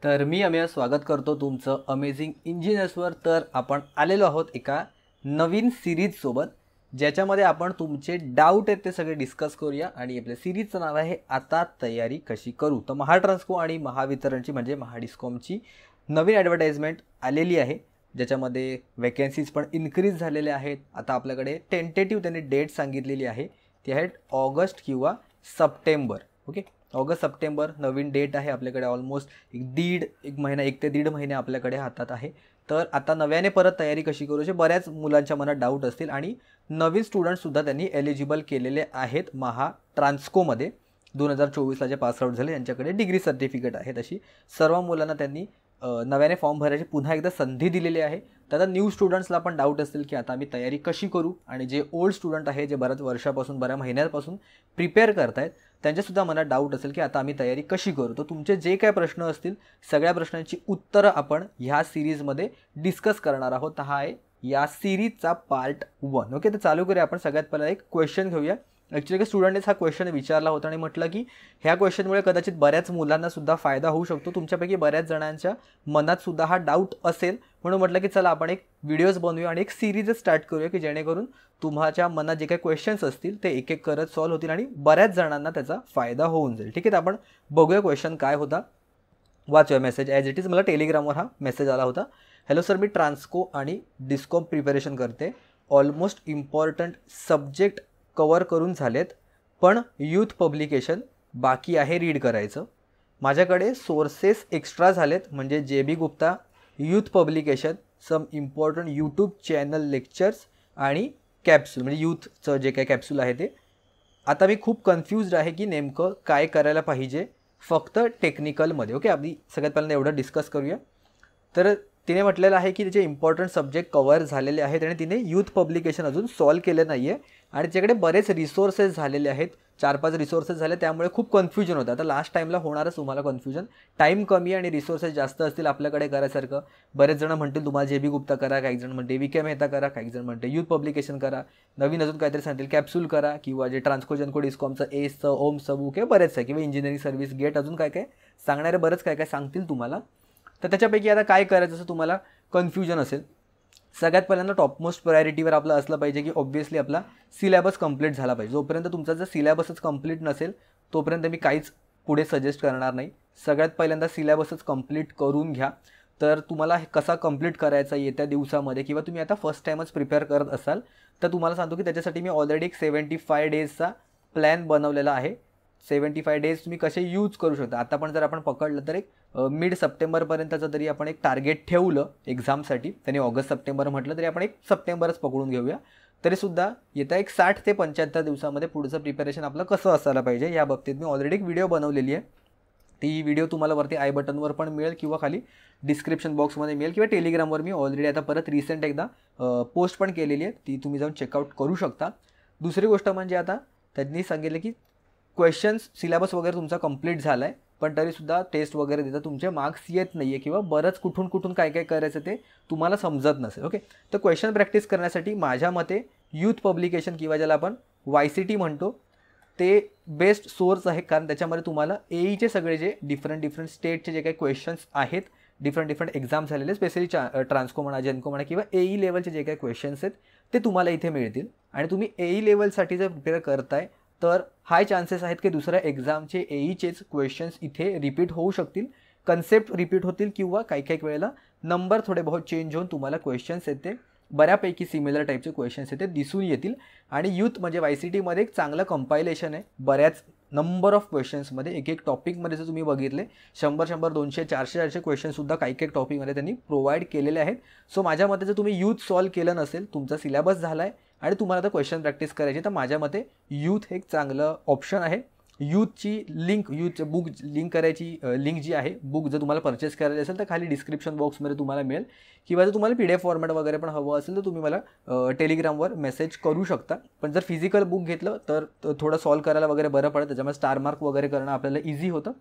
तर मी अमेय स्वागत करतो तुमचं अमेझिंग इंजिनियर्सवर। तर आपण आलेलो आहोत एका नवीन सिरीजसोबत, ज्याच्यामध्ये आपण तुमचे डाऊट आहेत ते सगळे डिस्कस करूया। आणि आपल्या सिरीजचं नाव आहे आता तयारी कशी करू। तर महाट्रान्सको आणि महावितरणची म्हणजे महाडिस्कॉमची नवीन ॲडव्हर्टाइजमेंट आलेली आहे, ज्याच्यामध्ये वॅकन्सीज पण इन्क्रीज झालेल्या आहेत। आता आपल्याकडे टेंटेटिव्ह त्यांनी डेट सांगितलेली आहे, ती आहे ऑगस्ट किंवा सप्टेंबर। ओके, ऑगस्ट सप्टेंबर नवीन डेट आहे आपल्याकडे। ऑलमोस्ट एक महिना, 1 ते 1.5 महिने आपल्याकडे हातात आहे। तर आता नव्याने परत तयारी कशी करू असे बऱ्याच मुलांच्या मनात डाऊट असतील, आणि नवीन स्टुडंटसुद्धा त्यांनी एलिजिबल केलेले आहेत महाट्रान्सकोमध्ये। 2024ला जे पासआउट झाले त्यांच्याकडे डिग्री सर्टिफिकेट आहेत, अशी सर्व मुलांना त्यांनी नव्याने फॉर्म भरायची पुन्हा एकदा संधी दिलेली आहे। तर आता न्यू स्टुडंट्सला पण डाऊट असतील की आता आम्ही तयारी कशी करू, आणि जे ओल्ड स्टुडंट आहे जे बऱ्याच वर्षापासून बऱ्या महिन्यांपासून प्रिपेअर करतायत त्यांच्यासुद्धा मनात डाऊट असेल की आता आम्ही तयारी कशी करू। तर तुमचे जे काय प्रश्न असतील सगळ्या प्रश्नांची उत्तरं आपण ह्या सिरीजमध्ये डिस्कस करणार आहोत। हा आहे या सिरीजचा पार्ट 1। ओके, तर चालू करूया आपण। सगळ्यात पहिला एक क्वेश्चन घेऊया। ॲक्च्युली स्टुडंटनेच हा क्वेश्चन विचारला होता आणि म्हटलं की ह्या क्वेश्चनमुळे कदाचित बऱ्याच मुलांना सुद्धा फायदा होऊ शकतो। तुमच्यापैकी बऱ्याच जणांच्या मनात सुद्धा हा डाऊट असेल, म्हणून म्हटलं की चला आपण एक व्हिडिओज बनवूया आणि एक सिरीजच स्टार्ट करूया की जेणेकरून तुमच्या मनात जे काही क्वेश्चन्स असतील ते एक एक करत सॉल्व्ह होतील आणि बऱ्याच जणांना त्याचा फायदा होऊन जाईल। ठीक आहे, तर आपण बघूया क्वेश्चन काय होता। वाचूया मेसेज ॲज इट इज। मला टेलिग्रामवर हा मेसेज आला होता। हॅलो सर, मी ट्रान्सको आणि डिस्कॉम प्रिपरेशन करते। ऑलमोस्ट इम्पॉर्टंट सब्जेक्ट कवर करून झालेत, पण यूथ पब्लिकेशन बाकी आहे रीड करायचं। माझ्याकडे सोर्सेस एक्स्ट्रा झालेत, म्हणजे J B Gupta, youth publication, some important YouTube channel lectures आणि कॅप्सूल, म्हणजे यूथचं जे काही कॅप्सूल आहे ते। आता मी खूप कन्फ्यूज्ड आहे की नेमकं काय करायला पाहिजे फक्त टेक्निकलमध्ये। ओके, आधी सगळ्यात पहिल्यांदा एवढं डिस्कस करूया। तर तिने म्हटलेलं आहे की तिचे इम्पॉर्टंट सब्जेक्ट कवर झालेले आहेत आणि तिने यूथ पब्लिकेशन अजून सॉल्व केलं नाही आहे, आणि तिच्याकडे बरेच रिसोर्सेस झालेले आहेत, 4-5 रिसोर्सेस झाले, त्यामुळे खूप कन्फ्युजन होतं। आता लास्ट टाईमला होणारच तुम्हाला कन्फ्युजन, टाईम कमी आणि रिसोर्सेस जास्त असतील आपल्याकडे करायसारखं। बरेच जण म्हणतील तुम्हाला जे बी गुप्ता करा, काही जण म्हणते वी के मेहता करा, काही जण म्हणते यूथ पब्लिकेशन करा, नवीन अजून काहीतरी सांगतील कॅप्सूल करा, किंवा जे ट्रान्सको जनको डिस्कॉमचं एसचं ओमचं बुक आहे बरेच आहे, किंवा इंजिनिअरिंग सर्व्हिस गेट, अजून काय काय सांगणारे बरंच काय काय सांगतील तुम्हाला। तर त्याच्यापैकी आता काय करायचं असं तुम्हाला कन्फ्युजन असेल। सगळ्यात पहिल्यांदा टॉपमोस्ट प्रायोरिटीवर आपलं असलं पाहिजे की ऑब्व्हियसली आपला सिलेबस कंप्लीट झाला पाहिजे। जोपर्यंत तुमचा जर सिलेबसच कंप्लीट नसेल तोपर्यंत मी काहीच पुढे सजेस्ट करणार नाही। सगळ्यात पहिल्यांदा सिलेबसच कंप्लीट करून घ्या। तर तुम्हाला हे कसा कंप्लीट करायचा येत्या दिवसामध्ये, किंवा तुम्ही आता फर्स्ट टाईमच प्रिपेअर करत असाल तर तुम्हाला सांगतो की त्याच्यासाठी मी ऑलरेडी एक 75 डेजचा प्लॅन बनवलेला आहे। 75 डेज तुम्ही कसे यूज करू शकता। आता पण जर आपण पकडलं तर एक मिड सप्टेंबरपर्यंतचं तरी आपण एक टार्गेट ठेवलं एक्झामसाठी, त्यांनी ऑगस्ट सप्टेंबर म्हटलं तरी आपण एक सप्टेंबरच पकडून घेऊया, तरीसुद्धा येत्या एक 60 ते 75 दिवसामध्ये पुढचं प्रिपरेशन आपलं कसं असायला पाहिजे या बाबतीत मी ऑलरेडी एक व्हिडिओ बनवलेली आहे। ती व्हिडिओ तुम्हाला वरती आय बटनवर पण मिळेल, किंवा खाली डिस्क्रिप्शन बॉक्समध्ये मिळेल, किंवा टेलिग्रामवर मी ऑलरेडी आता परत रिसेंट एकदा पोस्ट पण केलेली आहे, ती तुम्ही जाऊन चेकआउट करू शकता। दुसरी गोष्ट म्हणजे आता त्यांनी सांगितलं की क्वेश्चन्स सिलेबस वगैरे तुमचा कंप्लीट झाला आहे, पण तरीसुद्धा टेस्ट वगैरे देता तुमचे मार्क्स येत नाही आहे, किंवा बरंच कुठून काय काय करायचं ते तुम्हाला समजत नसेल। ओके, तर क्वेश्चन प्रॅक्टिस करण्यासाठी माझ्या मते यूथ पब्लिकेशन, किंवा ज्याला आपण YCT म्हणतो, ते बेस्ट सोर्स आहे। कारण त्याच्यामध्ये तुम्हाला AEचे सगळे जे डिफरंट स्टेटचे जे काही क्वेश्चन्स आहेत, डिफरंट एक्झाम झालेले, स्पेशली ट्रान्सको म्हणा, जेनको म्हणा, किंवा AE लेवलचे जे काही क्वेश्चन्स आहेत ते तुम्हाला इथे मिळतील। आणि तुम्ही AE लेवलसाठी जर प्रिपेअर करताय तर हाय चान्सेस आहेत की दुसऱ्या एक्झामचे AEचेच क्वेश्चन्स इथे रिपीट होऊ शकतील, कन्सेप्ट रिपीट होतील, किंवा काही वेळेला नंबर थोडे बहुत चेंज होऊन तुम्हाला क्वेश्चन्स येते बऱ्यापैकी सिमिलर टाईपचे क्वेश्चन्स येते दिसून येतील। आणि यूथ म्हणजे YCTमध्ये एक चांगलं कंपायलेशन आहे, बऱ्याच नंबर ऑफ क्वेश्चन्समध्ये एक टॉपिकमध्ये जर तुम्ही बघितले 100, 200, 400 क्वेश्चनसुद्धा काही टॉपिकमध्ये त्यांनी प्रोव्हाइड केलेले आहेत। सो माझ्या मते जर तुम्ही यूथ सॉल्व केलं नसेल, तुमचा सिलेबस झाला आहे आणि तुम्हाला आता क्वेश्चन प्रॅक्टिस करायची, तर माझ्या मते यूथ एक चांगलं ऑप्शन आहे। यूथची लिंक, यूथ बुक लिंक करायची लिंक जी आहे, बुक जर तुम्हाला परचेस करायची असेल तर खाली डिस्क्रिप्शन बॉक्समध्ये तुम्हाला मिळेल, किंवा जर तुम्हाला PDF फॉर्मॅट वगैरे पण हवं असेल तर तुम्ही मला टेलिग्रामवर मेसेज करू शकता। पण जर फिजिकल बुक घेतलं तर थोडं सॉल्व करायला वगैरे बरं पडतं, त्याच्यामुळे स्टार मार्क वगैरे करणं आपल्याला इझी होतं।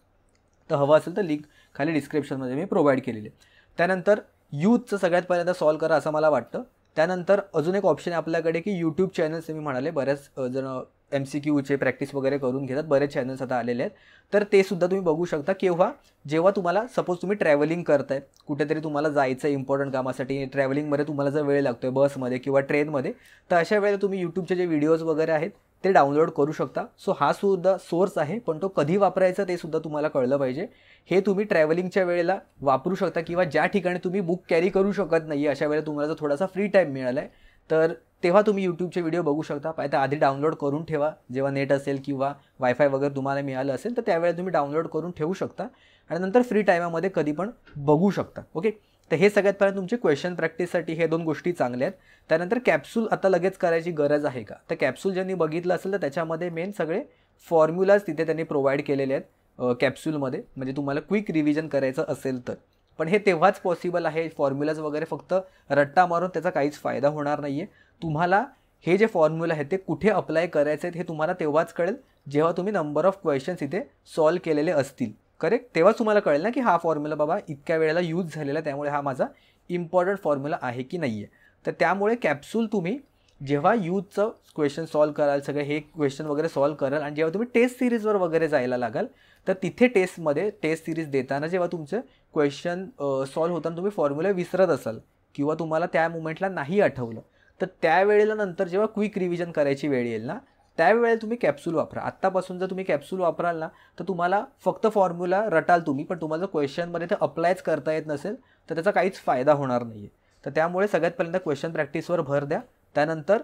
तर हवं असेल तर लिंक खाली डिस्क्रिप्शनमध्ये मी प्रोव्हाइड केलेली आहे। त्यानंतर यूथचं सगळ्यात पहिल्यांदा सॉल्व करा असं मला वाटतं। त्यानंतर अजून एक ऑप्शन आहे आपल्याकडे की यूट्यूब चॅनल्स, मी म्हणाले बऱ्याच जण MCQचे प्रॅक्टिस वगैरे करून घेतात, बरेच चॅनल्स आता आलेले आहेत. तर ते सुद्धा तुम्ही बघू शकता. केव्हा, जेव्हा तुम्हाला सपोज तुम्ही ट्रॅव्हलिंग करताय, कुठेतरी तुम्हाला जायचं आहे इम्पॉर्टंट कामासाठी, ट्रॅव्हलिंगमध्ये तुम्हाला जर वेळ लागतोय बसमध्ये किंवा ट्रेनमध्ये, तर अशा वेळेला तुम्ही यूट्यूबचे जे व्हिडिओज वगैरे आहेत ते डाउनलोड करू शकता. सो हा सुद्धा सोर्स आहे, पण तो कधी वापरायचा ते सुद्धा तुम्हाला कळलं पाहिजे. हे तुम्ही ट्रॅव्हलिंगच्या वेळेला वापरू शकता किंवा ज्या ठिकाणी तुम्ही बुक कॅरी करू शकत नाही अशा वेळेला तुम्हाला जर थोडासा फ्री टाईम मिळाला आहे तर तेव्हा तुम्ही यूट्यूबचे व्हिडिओ बघू शकता. पाहिजे आधी डाउनलोड करून ठेवा, जेव्हा नेट असेल किंवा वायफाय वगैरे तुम्हाला मिळालं असेल तर त्यावेळेला तुम्ही डाउनलोड करून ठेवू शकता आणि नंतर फ्री टाईमामध्ये कधी पण बघू शकता. ओके, तर हे सगळ्यात पहिला तुमचे क्वेश्चन प्रॅक्टिससाठी हे 2 गोष्टी चांगल्या आहेत. त्यानंतर कॅप्सूल आता लगेच करायची गरज आहे का, तर कॅप्सूल ज्यांनी बघितलं असेल तर त्याच्यामध्ये मेन सगळे फॉर्म्युलाज तिथे त्यांनी प्रोव्हाइड केलेले आहेत कॅप्सूलमध्ये, म्हणजे तुम्हाला क्विक रिव्हिजन करायचं असेल तर. पण हे तेव्हाच पॉसिबल आहे, फॉर्म्युलाज वगैरे फक्त रट्टा मारून त्याचा काहीच फायदा होणार नाही आहे. तुम्हाला हे जे फॉर्म्युला आहेत ते कुठे अप्लाय करायचे आहेत हे तुम्हाला तेव्हाच कळेल जेव्हा तुम्ही नंबर ऑफ क्वेश्चन्स इथे सॉल्व केलेले असतील. करेक्ट, तेव्हाच तुम्हाला कळेल ना की हा फॉर्म्युला बाबा इतक्या वेळेला यूज झालेला, त्यामुळे हा माझा इम्पॉर्टंट फॉर्म्युला आहे की नाही आहे. तर त्यामुळे कॅप्सूल तुम्ही जेव्हा यूजचं क्वेश्चन सॉल्व कराल, सगळे हे क्वेश्चन वगैरे सॉल्व कराल आणि जेव्हा तुम्ही टेस्ट सिरीजवर वगैरे जायला लागाल तर तिथे टेस्ट सिरीज देताना जेव्हा तुमचं क्वेश्चन सॉल्व होताना तुम्ही फॉर्म्युला विसरत असाल किंवा तुम्हाला त्या मुमेंटला नाही आठवलं तर त्यावेळेला नंतर जेव्हा क्विक रिव्हिजन करायची वेळ येईल ना त्यावेळेला तुम्ही कॅप्सूल वापरा. आत्तापासून जर तुम्ही कॅप्सूल वापराल ना तर तुम्हाला फक्त फॉर्म्युला रटाल तुम्ही, पण तुम्हाला जर क्वेश्चनमध्ये ते अप्लायच करता येत नसेल तर त्याचा काहीच फायदा होणार नाही आहे. तर त्यामुळे सगळ्यात पहिल्यांदा क्वेश्चन प्रॅक्टिसवर भर द्या, त्यानंतर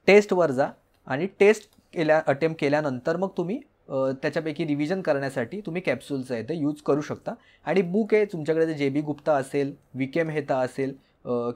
टेस्टवर जा आणि टेस्ट अटेम्प्ट केल्यानंतर मग तुम्ही त्याच्यापैकी रिव्हिजन करण्यासाठी तुम्ही कॅप्सूलचा इथे यूज करू शकता. आणि बुक आहे तुमच्याकडे जे JB गुप्ता असेल, विके मेहता असेल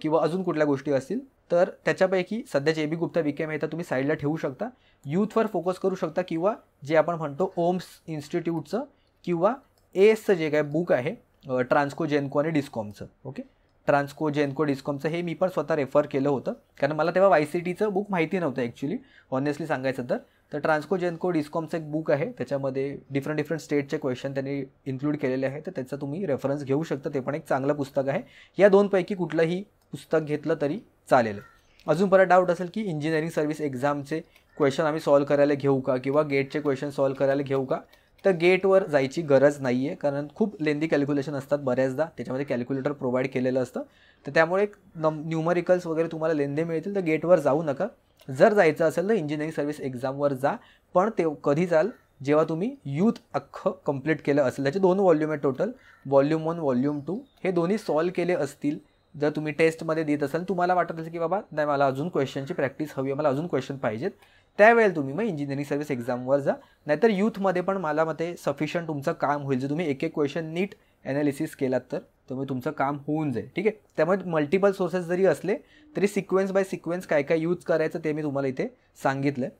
किंवा अजून कुठल्या गोष्टी असतील तर त्याच्यापैकी सध्या JB गुप्ता, विके मेहता तुम्ही साईडला ठेवू शकता. यूथवर फोकस करू शकता किंवा जे आपण म्हणतो ओम्स इन्स्टिट्यूटचं किंवा ASचं जे काय बुक आहे ट्रान्सको, जेनको आणि डिस्कॉमचं. ओके, ट्रान्सको, जेनको, डिस्कॉमचं हे मी पण स्वतः रेफर केलं होतं कारण मला तेव्हा YCTचं बुक माहिती नव्हतं ॲक्च्युली, ऑनेस्टली सांगायचं तर ट्रान्सको, जेनको, डिस्कॉमचं एक बुक आहे, त्याच्यामध्ये डिफरंट स्टेटचे क्वेश्चन त्यांनी इन्क्लूड केलेले आहे, तर त्याचा तुम्ही रेफरन्स घेऊ शकता. ते पण एक चांगलं पुस्तक आहे. या 2 पैकी कुठलंही पुस्तक घेतलं तरी चालेल. अजून परत डाऊट असेल की इंजिनिअरिंग सर्व्हिस एक्झामचे क्वेश्चन आम्ही सॉल्व करायला घेऊ का किंवा गेटचे क्वेश्चन सॉल्व करायला घेऊ का, तर गेटवर जायची गरज नाही आहे कारण खूप लेंदी कॅल्क्युलेशन असतात बऱ्याचदा, त्याच्यामध्ये कॅल्क्युलेटर प्रोव्हाइड केलेलं असतं. तर त्यामुळे न्यूमरिकल्स वगैरे तुम्हाला लेंदे मिळतील, तर गेटवर जाऊ नका. जर जायचं असेल तर इंजिनिअरिंग सर्व्हिस एक्झामवर जा, पण ते कधी जाल जेव्हा तुम्ही यूथ अख्खं कंप्लीट केलं असेल. त्याचे 2 व्हॉल्यूम आहे टोटल, व्हॉल्यूम 1, व्हॉल्यूम 2, हे दोन्ही सॉल्व केले असतील. जर तुम्ही टेस्टमध्ये देत असाल, तुम्हाला वाटत असेल की बाबा नाही मला अजून क्वेश्चनची प्रॅक्टिस हवी आहे, मला अजून क्वेश्चन पाहिजेत, त्यावेळेला तुम्ही मग इंजिनिअरिंग सर्व्हिस एक्झामवर जा. नाहीतर यूथमध्ये पण मला मते सफिशियंट तुमचं काम होईल. जर तुम्ही एक क्वेश्चन नीट ॲनालिसिस केलात तर तुम्ही तुमचं काम होऊन जाईल. ठीक आहे, त्यामुळे मल्टिपल सोर्सेस जरी असले तरी सिक्वेन्स बाय सिक्वेन्स काय काय यूज करायचं ते मी तुम्हाला इथे सांगितलं आहे.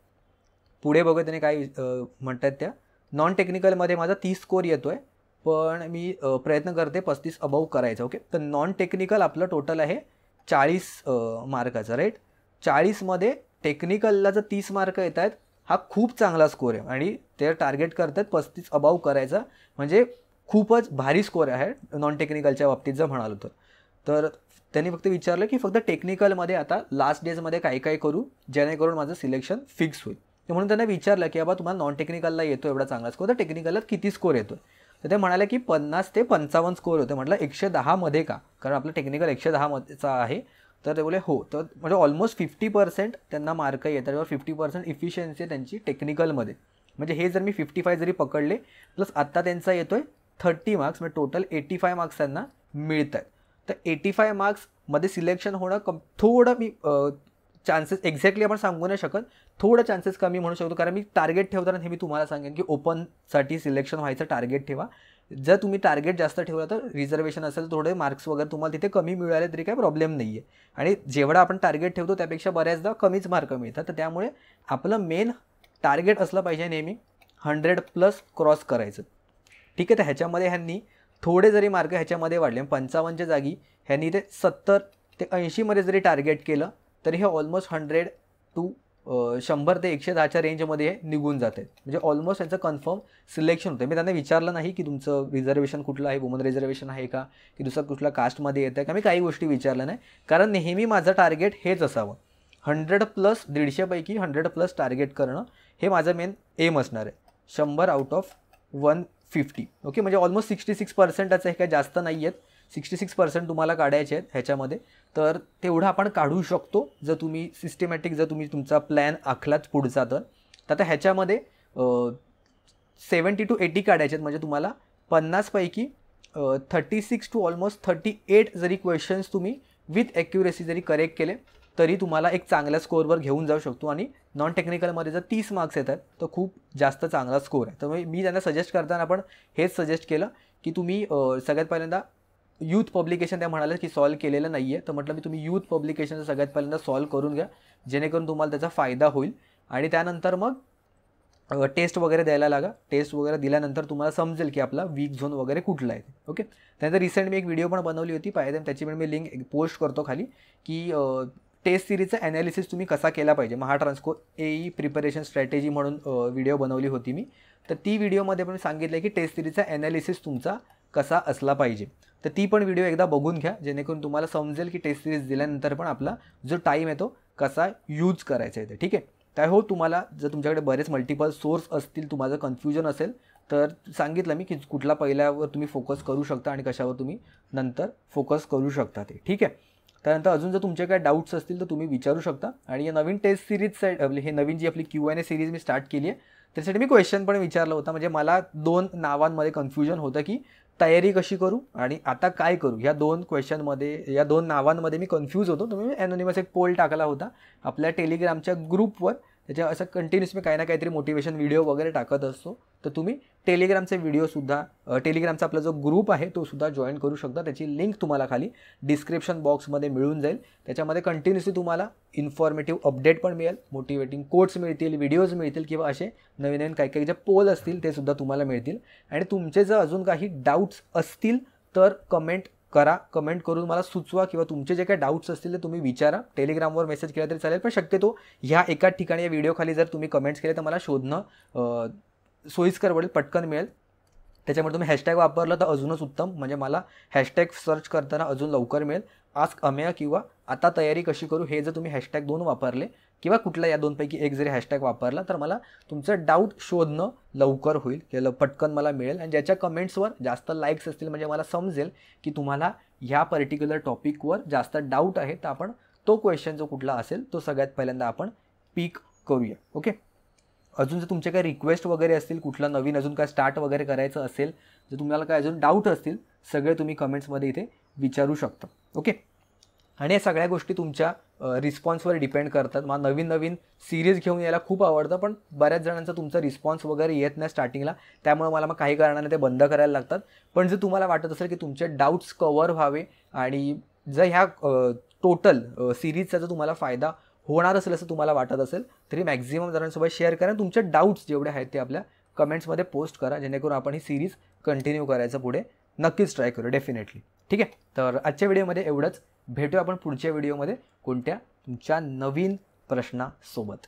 पुढे बघा त्याने काय म्हणतात त्या नॉन टेक्निकलमध्ये माझा 30 स्कोर येतो आहे, पण मी प्रयत्न करते 35 अबाव करायचा. ओके, तर नॉन टेक्निकल आपलं टोटल आहे 40 मार्काचं, राईट. 40मध्ये टेक्निकलला जर 30 मार्क येत आहेत, हा खूप चांगला स्कोर आहे आणि ते टार्गेट करतात 35 अबाव करायचा, म्हणजे खूपच भारी स्कोर आहे नॉन टेक्निकलच्या बाबतीत जर म्हणालो तर. त्यांनी फक्त विचारलं की फक्त टेक्निकलमध्ये आता लास्ट डेजमध्ये काय काय करू जेणेकरून माझं सिलेक्शन फिक्स होईल. तर म्हणून त्यांना विचारलं की बाबा तुम्हाला नॉन टेक्निकलला येतो एवढा चांगला स्कोर, तर टेक्निकलला किती स्कोर येतो. तर ते म्हणाले की 50 ते 55 स्कोर होते. म्हटलं 110मध्ये का, कारण आपलं टेक्निकल 110मध्येचा आहे. तर ते बोले हो, तर म्हणजे ऑलमोस्ट 50% त्यांना मार्क येतात, त्यावर 50% इफिशियन्सी आहे त्यांची टेक्निकलमध्ये. म्हणजे हे जर मी 55 जरी पकडले प्लस आत्ता त्यांचा येतो आहे 30 मार्क्स, म्हणजे टोटल 85 मार्क्स त्यांना मिळत आहेत. तर 85 मार्क्समध्ये सिलेक्शन होणं थोडं मी चान्सेस एक्झॅक्टली आपण सांगू नाही शकत, थोडं चान्सेस कमी म्हणू शकतो, कारण मी टार्गेट ठेवताना हे मी तुम्हाला सांगेन की ओपनसाठी सिलेक्शन व्हायचं टार्गेट ठेवा. जर तुम्ही टार्गेट जास्त ठेवला तर रिझर्वेशन असेल तर थोडे मार्क्स वगैरे तुम्हाला तिथे कमी मिळाले तरी काही प्रॉब्लेम नाही आहे. आणि जेवढा आपण टार्गेट ठेवतो त्यापेक्षा बऱ्याचदा कमीच मार्क मिळतात. तर त्यामुळे आपलं मेन टार्गेट असलं पाहिजे नेहमी 100+ क्रॉस करायचं. ठीक आहे, तर ह्याच्यामध्ये ह्यांनी थोडे जरी मार्क ह्याच्यामध्ये वाढले, 55च्या जागी ह्यांनी ते 70 ते 80मध्ये जरी टार्गेट केलं तरी हे ऑलमोस्ट 100 ते 110च्या रेंजमध्ये निघून जाते. म्हणजे ऑलमोस्ट यांचं कन्फर्म सिलेक्शन होतं. मी त्यांना विचारलं नाही की तुमचं रिझर्वेशन कुठलं आहे, वुमन रिझर्वेशन आहे का, की दुसरा कुठला कास्टमध्ये येतं आहे का, मी काही गोष्टी विचारल्या नाही, कारण नेहमी माझं टार्गेट हेच असावं 100+ 150पैकी 100+ टार्गेट करणं हे माझं मेन एम असणार आहे. 100 आउट ऑफ 150. ओके, म्हणजे ऑलमोस्ट 66%च आहे, काही जास्त नाही आहेत. 66% तुम्हाला काढायचे आहेत ह्याच्यामध्ये. तर तेवढं आपण काढू शकतो जर तुम्ही सिस्टमॅटिक, जर तुम्ही तुमचा प्लॅन आखलाच पुढचा. तर आता ह्याच्यामध्ये 70 to 80 काढायचे आहेत. म्हणजे तुम्हाला 50पैकी 36 to ऑलमोस्ट 38 जरी क्वेश्चन्स तुम्ही विथ ॲक्युरेसी जरी करेक्ट केले तरी तुम्हाला एक चांगल्या स्कोअरवर घेऊन जाऊ शकतो. आणि नॉन टेक्निकलमध्ये जर 30 मार्क्स येतात तर खूप जास्त चांगला स्कोअर आहे. तर मी त्यांना सजेस्ट करताना आपण हेच सजेस्ट केलं की तुम्ही सगळ्यात पहिल्यांदा यूथ पब्लिकेशन त्या म्हणाले की सॉल्व केलेलं नाही आहे. तर म्हटलं मी तुम्ही यूथ पब्लिकेशनचं सगळ्यात पहिल्यांदा सॉल्व करून घ्या, जेणेकरून तुम्हाला त्याचा फायदा होईल. आणि त्यानंतर मग टेस्ट वगैरे द्यायला लागा. टेस्ट वगैरे दिल्यानंतर तुम्हाला समजेल की आपला वीक झोन वगैरे कुठला आहे. ओके, त्यानंतर रिसेंट मी एक व्हिडिओ पण बनवली होती, पाहिजे त्याची पण मी लिंक पोस्ट करतो खाली, की टेस्ट सिरीजचा ॲनालिसिस तुम्ही कसा केला पाहिजे. महाट्रान्सको AE प्रिपरेशन स्ट्रॅटेजी म्हणून व्हिडिओ बनवली होती मी. तर ती व्हिडिओमध्ये पण सांगितलं की टेस्ट सिरीजचा ॲनालिसिस तुमचा कसा असला पाहिजे. तर ती पण व्हिडिओ एकदा बघून घ्या, जेणेकरून तुम्हाला समजेल की टेस्ट सिरीज दिल्यानंतर पण आपला जो टाईम आहे तो कसा यूज करायचा आहे. ठीक आहे, काय हो, तुम्हाला जर तुमच्याकडे बरेच मल्टिपल सोर्स असतील, तुम्हाला कन्फ्युजन असेल तर सांगितलं मी की कुठला पहिल्यावर तुम्ही फोकस करू शकता आणि कशावर तुम्ही नंतर फोकस करू शकता ते. ठीक आहे, त्यानंतर अजून जर तुमचे काय डाऊट्स असतील तर तुम्ही विचारू शकता. आणि या नवीन टेस्ट सिरीजसाठी हे नवीन जी आपली Q&A सिरीज मी स्टार्ट केली आहे त्यासाठी मी क्वेश्चन पण विचारलं होता. म्हणजे मला 2 नावांमध्ये कन्फ्युजन होतं की तयारी कशी करू आणि आता काय करू. या 2 क्वेश्चनमध्ये, या 2 नावांमध्ये मी कन्फ्यूज होतो. तर मी ॲनोनिमस एक पोल टाकला होता आपल्या टेलिग्रामच्या ग्रुपवर. त्याच्या असं कंटिन्युअस मी काही ना काहीतरी मोटिवेशन व्हिडिओ वगैरे टाकत असतो. तर तुम्ही टेलिग्रामचे व्हिडिओसुद्धा, टेलिग्रामचा आपला जो ग्रुप आहे तो सुद्धा जॉईन करू शकता. त्याची लिंक तुम्हाला खाली डिस्क्रिप्शन बॉक्समध्ये मिळून जाईल. त्याच्यामध्ये कंटिन्युअसली तुम्हाला इन्फॉर्मेटिव्ह अपडेट पण मिळेल, मोटिवेटिंग कोट्स मिळतील, व्हिडिओज मिळतील, किंवा असे नवीन नवीन काही काही जे पोल असतील ते सुद्धा तुम्हाला मिळतील. आणि तुमचे जर अजून काही डाऊट्स असतील तर कमेंट करा. कमेंट करून मला सुचवा, किंवा तुमचे जे काही डाऊट्स असतील ते तुम्ही विचारा. टेलिग्रामवर मेसेज केला तरी चालेल, पण शक्यतो ह्या एका ठिकाणी या व्हिडिओ खाली जर तुम्ही कमेंट्स केले तर मला शोधणं सोयीस्कर पडेल, पटकन मिळेल. त्याच्यामुळे तुम्ही हॅशटॅग वापरलं तर अजूनच उत्तम, म्हणजे मला हॅशटॅग सर्च करताना अजून लवकर मिळेल. आस्क अमेय किंवा आता तयारी कशी करू हे जर तुम्ही हॅशटॅग 2 वापरले किंवा कुठला या 2पैकी एक जरी हॅशटॅग वापरला तर मला तुमचं डाऊट शोधणं लवकर होईल, केलं पटकन मला मिळेल. आणि ज्याच्या कमेंट्सवर जास्त लाईक्स असतील म्हणजे मला समजेल की तुम्हाला ह्या पर्टिक्युलर टॉपिकवर जास्त डाऊट आहे, तर आपण तो क्वेश्चन जो कुठला असेल तो सगळ्यात पहिल्यांदा आपण पिक करूया. ओके, अजून जर तुमचे काही रिक्वेस्ट वगैरे असतील, कुठला नवीन अजून काय स्टार्ट वगैरे करायचं असेल, जर तुम्हाला काय अजून डाऊट असतील, सगळे तुम्ही कमेंट्समध्ये इथे विचारू शकता. ओके, आणि या सगळ्या गोष्टी तुमच्या रिस्पॉन्सवर डिपेंड करतात. मला नवीन नवीन सिरीज घेऊन यायला खूप आवडतं, पण बऱ्याच जणांचा तुमचा रिस्पॉन्स वगैरे येत नाही स्टार्टिंगला, त्यामुळे मला मग काही कारणाने ते बंद करायला लागतात. पण जर तुम्हाला वाटत असेल की तुमचे डाऊट्स कवर व्हावे आणि जर ह्या टोटल सिरीजचा जर तुम्हाला फायदा होणार असेल असं तुम्हाला वाटत असेल तरी मॅक्झिमम जणांसोबत शेअर करा. तुमचे डाऊट्स जेवढे आहेत ते आपल्या कमेंट्समध्ये पोस्ट करा, जेणेकरून आपण ही सिरीज कंटिन्यू करायचं पुढे नक्कीच ट्राय करू डेफिनेटली. ठीक आहे, तर आजच्या व्हिडिओमध्ये एवढंच. भेटूया आपण पुढच्या व्हिडिओमध्ये कोणत्या तुमच्या नवीन प्रश्नासोबत.